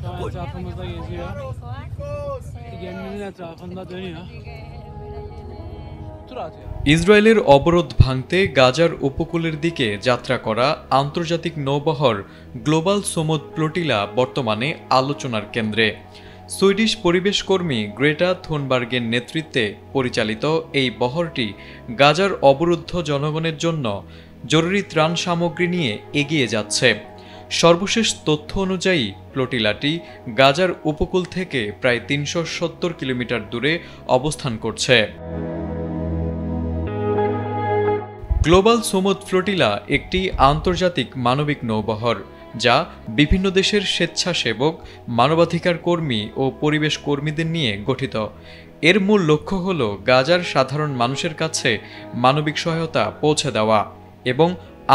Şu an etrafımızda geziyor. Geminin etrafında dönüyor. Tur atıyor. ইসরায়েলের অবরোধ ভাঙতে গাজার উপকূলের দিকে যাত্রা করা আন্তর্জাতিক নৌবহর গ্লোবাল সমুদ ফ্লোটিলা বর্তমানে আলোচনার কেন্দ্রে। সুইডিশ পরিবেশকর্মী গ্রেটা থুনবার্গের নেতৃত্বে পরিচালিত এই বহরটি গাজার অবরুদ্ধ জনগণের জন্য জরুরি ত্রাণ সামগ্রী নিয়ে এগিয়ে যাচ্ছে। সর্বশেষ তথ্য অনুযায়ী ফ্লোটিলাটি গাজার উপকূল থেকে প্রায় ৩৭০ কিলোমিটার দূরে অবস্থান করছে। গ্লোবাল সমুদ ফ্লোটিলা একটি আন্তর্জাতিক মানবিক নৌবহর যা বিভিন্ন দেশের স্বেচ্ছাসেবক, মানবাধিকার কর্মী ও পরিবেশ কর্মীদের নিয়ে গঠিত। এর মূল লক্ষ্য হল গাজার সাধারণ মানুষের কাছে মানবিক সহায়তা পৌঁছে দেওয়া এবং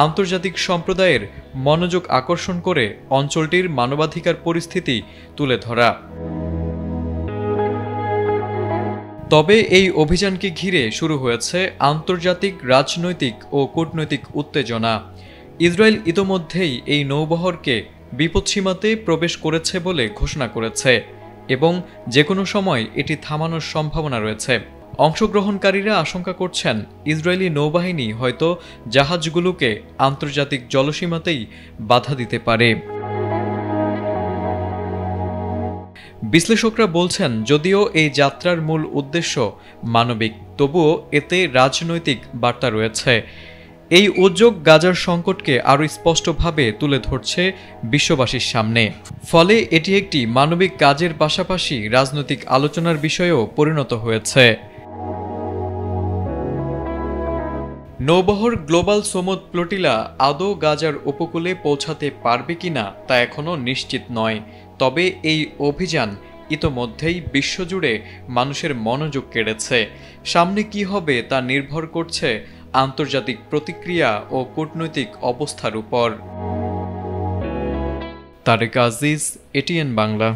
আন্তর্জাতিক সম্প্রদায়ের মনোযোগ আকর্ষণ করে অঞ্চলটির মানবাধিকার পরিস্থিতি তুলে ধরা। তবে এই অভিযানকে ঘিরে শুরু হয়েছে আন্তর্জাতিক রাজনৈতিক ও কূটনৈতিক উত্তেজনা। ইসরায়েল ইতোমধ্যেই এই নৌবহরকে বিপদসীমাতে প্রবেশ করেছে বলে ঘোষণা করেছে এবং যে কোনো সময় এটি থামানোর সম্ভাবনা রয়েছে। অংশগ্রহণকারীরা আশঙ্কা করছেন ইসরায়েলি নৌবাহিনী হয়তো জাহাজগুলোকে আন্তর্জাতিক জলসীমাতেই বাধা দিতে পারে। বিশ্লেষকরা বলছেন, যদিও এই যাত্রার মূল উদ্দেশ্য মানবিক, তবুও এতে রাজনৈতিক বার্তা রয়েছে। এই উদ্যোগ গাজার সংকটকে আরও স্পষ্টভাবে তুলে ধরছে বিশ্ববাসীর সামনে। ফলে এটি একটি মানবিক কাজের পাশাপাশি রাজনৈতিক আলোচনার বিষয়েও পরিণত হয়েছে। নৌবহর গ্লোবাল সমুদ ফ্লোটিলা আদৌ গাজার উপকূলে পৌঁছাতে পারবে কিনা তা এখনও নিশ্চিত নয়। তবে এই অভিযান ইতোমধ্যেই বিশ্বজুড়ে মানুষের মনোযোগ কেড়েছে। সামনে কি হবে তা নির্ভর করছে আন্তর্জাতিক প্রতিক্রিয়া ও কূটনৈতিক অবস্থার উপর। তারেক আজিজ, এটিএন বাংলা।